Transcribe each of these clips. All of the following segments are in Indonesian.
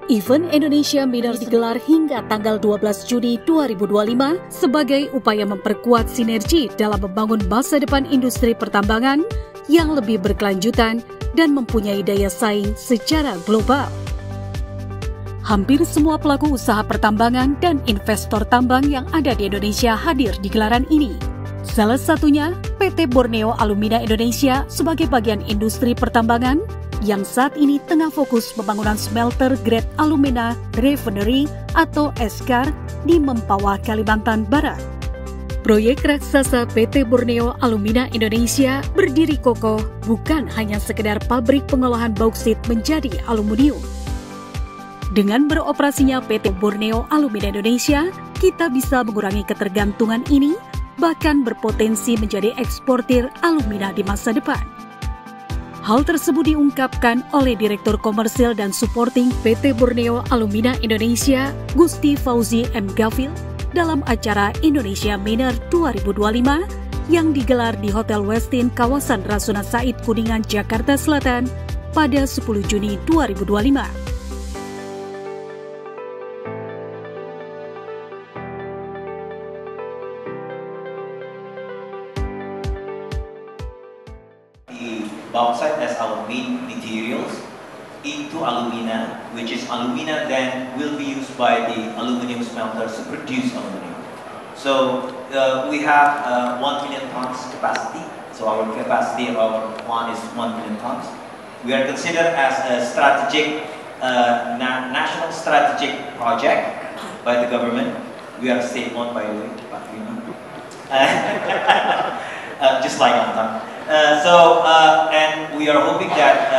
Event Indonesia Miners digelar hingga tanggal 12 Juni 2025 sebagai upaya memperkuat sinergi dalam membangun masa depan industri pertambangan yang lebih berkelanjutan dan mempunyai daya saing secara global. Hampir semua pelaku usaha pertambangan dan investor tambang yang ada di Indonesia hadir di gelaran ini. Salah satunya PT Borneo Alumina Indonesia sebagai bagian industri pertambangan yang saat ini tengah fokus pembangunan smelter grade alumina refinery atau SCAR di Mempawah, Kalimantan Barat. Proyek raksasa PT Borneo Alumina Indonesia berdiri kokoh bukan hanya sekedar pabrik pengolahan bauksit menjadi aluminium. Dengan beroperasinya PT Borneo Alumina Indonesia, kita bisa mengurangi ketergantungan ini, bahkan berpotensi menjadi eksportir alumina di masa depan. Hal tersebut diungkapkan oleh Direktur Komersil dan Supporting PT Borneo Alumina Indonesia, Gusti Fauzi M. Gafil, dalam acara Indonesia Miner 2025 yang digelar di Hotel Westin kawasan Rasuna Said Kuningan, Jakarta Selatan pada 10 Juni 2025. Bauxite as our main materials into alumina, which is alumina then will be used by the aluminum smelters to produce aluminum. So we have 1 million tons capacity. So our capacity of our plant is 1 million tons. We are considered as a strategic, national strategic project by the government. We are state-owned, by the way, just like Antam. And we are hoping that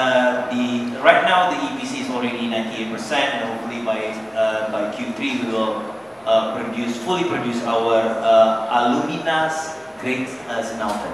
right now the EPC is already 98%, and hopefully by Q3 we will fully produce our alumina grade smelter.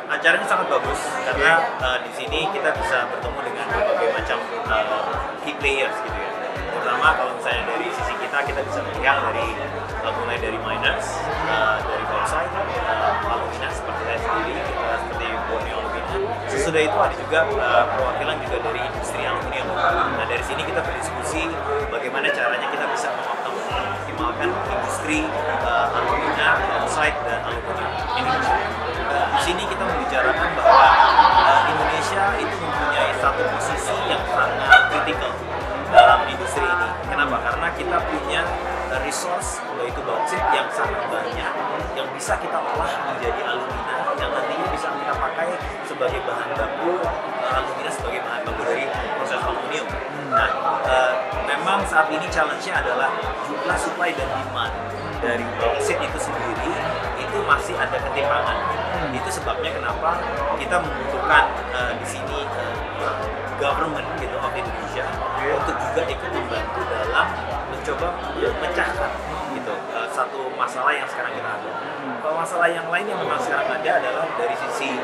Acaranya sangat bagus karena di sini kita bisa bertemu dengan berbagai macam key players gitu ya. Terutama kalau misalnya dari sisi kita bisa melihat dari mulai dari miners, dari bauxite, alumina seperti saya sendiri, seperti Borneo Alumina. Sesudah itu ada juga perwakilan juga dari industri aluminium. Nah dari sini kita berdiskusi bagaimana caranya kita bisa mengoptimalkan industri alumina, bauxite dan aluminium Indonesia. Di sini kita membicarakan bahwa Indonesia itu mempunyai satu posisi yang sangat kritikal dalam industri ini. Kenapa? Karena kita punya resource, yaitu bauksit yang sangat banyak, yang bisa kita olah menjadi alumina, yang nantinya bisa kita pakai sebagai bahan baku alumina, sebagai bahan baku dari proses aluminium. Nah, memang saat ini challenge-nya adalah jumlah supply dan demand dari bauksit itu sendiri itu masih ada ketimpangan. Itu sebabnya kenapa kita membutuhkan di sini government gitu of Indonesia untuk juga ikut membantu dalam mencoba memecahkan gitu satu masalah yang sekarang kita ada. Kalau masalah yang lain yang memang sekarang ada adalah dari sisi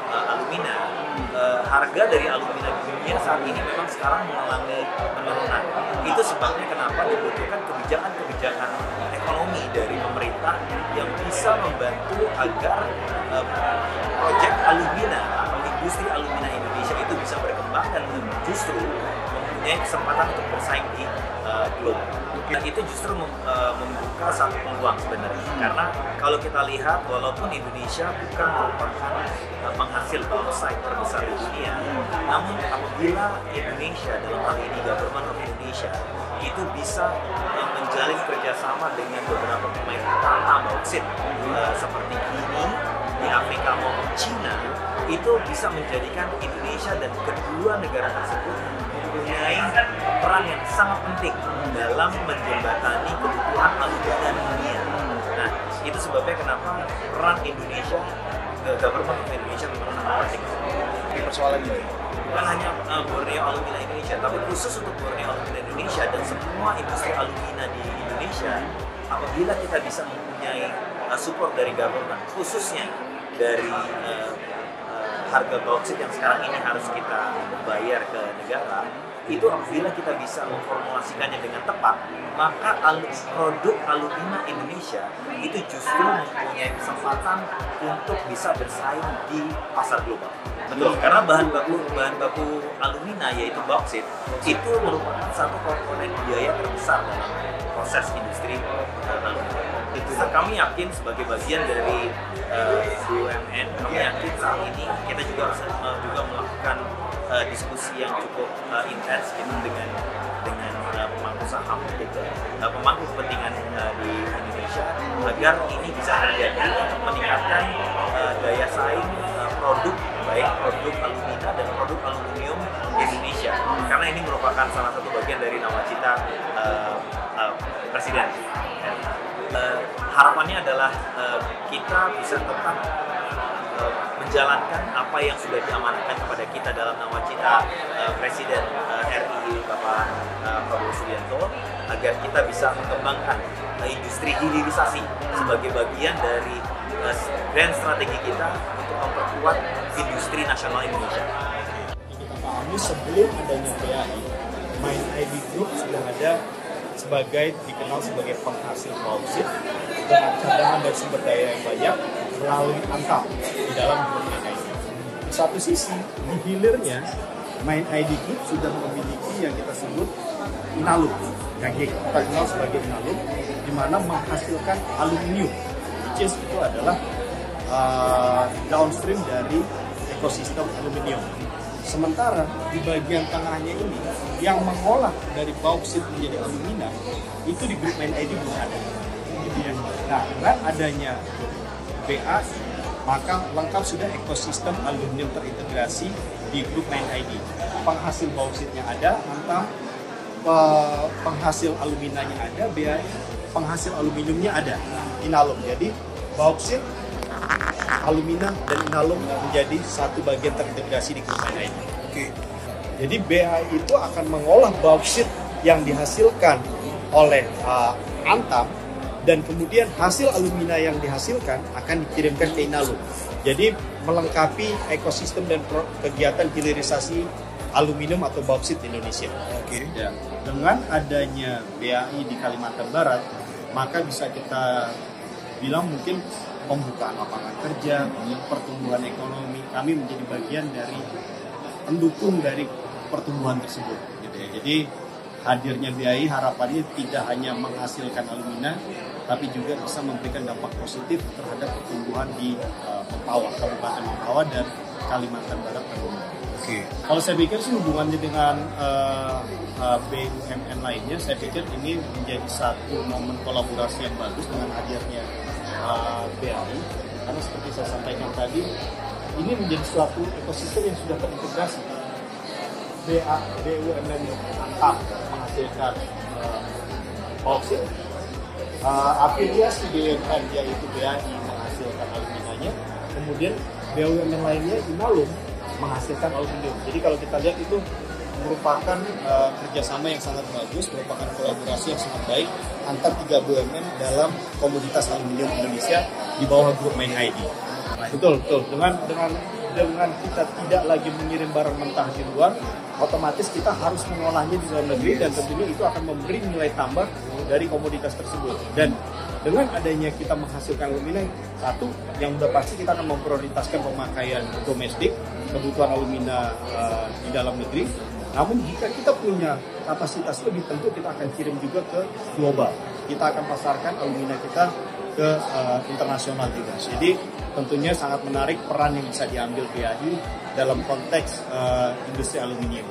alumina. Harga dari alumina di dunia saat ini memang sekarang mengalami penurunan. Itu sebabnya kenapa dibutuhkan kebijakan-kebijakan ekonomi dari pemerintah yang bisa membantu agar proyek alumina atau industri alumina Indonesia itu bisa berkembang dan justru mempunyai kesempatan untuk bersaing di global. Dan itu justru membuka satu peluang sebenarnya. Karena kalau kita lihat, walaupun Indonesia bukan merupakan penghasil bauxite terbesar di dunia, namun apabila Indonesia, dalam hal ini government of Indonesia, itu bisa menjalin kerjasama dengan beberapa pemain utama bauksit seperti Guinea di Afrika maupun Cina, itu bisa menjadikan Indonesia dan kedua negara tersebut mempunyai peran yang sangat penting dalam menjembatani kebutuhan alumina dunia. Nah, itu sebabnya kenapa peran Indonesia, government of Indonesia memang sangat penting. Di persoalan ini, bukan hanya Borneo Alumina Indonesia, tapi khusus untuk Borneo Alumina Indonesia dan semua industri alumina di Indonesia, apabila kita bisa mempunyai support dari government, khususnya dari harga bauksit yang sekarang ini harus kita bayar ke negara, itu apabila kita bisa memformulasikannya dengan tepat, maka produk alumina Indonesia itu justru mempunyai kesempatan untuk bisa bersaing di pasar global. Betul, karena bahan baku alumina yaitu bauksit itu merupakan satu komponen biaya terbesar dalam proses industri alumina. Itu kami yakin sebagai bagian dari BUMN, kami yakin saat ini kita juga melakukan diskusi yang cukup intens gitu dengan pemangku saham gitu, pemangku kepentingan di Indonesia agar ini bisa terjadi untuk meningkatkan daya saing produk, baik produk alumina dan produk aluminium di Indonesia, karena ini merupakan salah satu bagian dari nawacita Presiden. Harapannya adalah kita bisa tetap menjalankan apa yang sudah diamanatkan kepada kita dalam nawacita Presiden RI Bapak Prabowo Subianto, agar kita bisa mengembangkan industri hilirisasi sebagai bagian dari grand strategi kita untuk memperkuat industri nasional Indonesia. Kita pahami sebelum adanya BAI, Main ID Group sudah ada dikenal sebagai penghasil bauksit dengan cadangan dan sumber daya yang banyak melalui Antam di dalam grup Main ID. Di satu sisi, di hilirnya Main ID Group sudah memiliki yang kita sebut Inalum, yang kita kenal sebagai Inalum, di mana menghasilkan aluminium, which is itu adalah downstream dari ekosistem aluminium. Sementara di bagian tengahnya ini, yang mengolah dari bauksit menjadi alumina, itu di grup Main ID belum ada. Nah, dengan adanya BAI, maka lengkap sudah ekosistem aluminium terintegrasi di grup Main ID. Penghasil bauksitnya ada, Antam, penghasil aluminanya ada, BAI, penghasil aluminiumnya ada, Inalum. Jadi bauksit, alumina dan Inalum menjadi satu bagian terintegrasi di grup Main ID. Oke. Jadi BAI itu akan mengolah bauksit yang dihasilkan oleh Antam, dan kemudian hasil alumina yang dihasilkan akan dikirimkan ke Inalum. Jadi melengkapi ekosistem dan kegiatan hilirisasi aluminium atau bauksit di Indonesia. Oke. Ya. Dengan adanya BAI di Kalimantan Barat, maka bisa kita bilang mungkin pembukaan lapangan kerja, pertumbuhan ekonomi, kami menjadi bagian dari pendukung dari pertumbuhan tersebut. Gitu ya. Jadi hadirnya BAI harapannya tidak hanya menghasilkan alumina, tapi juga bisa memberikan dampak positif terhadap pertumbuhan di Mempawah, Kabupaten Mempawah dan Kalimantan Barat terutama. Oke. Kalau saya pikir sih hubungannya dengan BUMN lainnya, saya pikir ini menjadi satu momen kolaborasi yang bagus dengan hadirnya BAI, karena seperti saya sampaikan tadi, ini menjadi suatu ekosistem yang sudah terintegrasi. BUMN Antam menghasilkan bauksit, afiliasi BUMN yaitu BAI menghasilkan aluminanya, kemudian BUMN lainnya Inalum menghasilkan aluminium. Jadi kalau kita lihat itu merupakan kerjasama yang sangat bagus, merupakan kolaborasi yang sangat baik antar tiga BUMN dalam komoditas aluminium Indonesia di bawah grup Main ID. Betul. Dengan kita tidak lagi mengirim barang mentah di luar, otomatis kita harus mengolahnya di dalam negeri, dan tentunya itu akan memberi nilai tambah dari komoditas tersebut. Dan dengan adanya kita menghasilkan alumina, satu yang udah pasti kita akan memprioritaskan pemakaian domestik, kebutuhan alumina di dalam negeri. Namun jika kita punya kapasitas lebih, tentu kita akan kirim juga ke global. Kita akan pasarkan alumina kita ke internasional juga. Jadi tentunya sangat menarik peran yang bisa diambil BAI dalam konteks industri aluminium.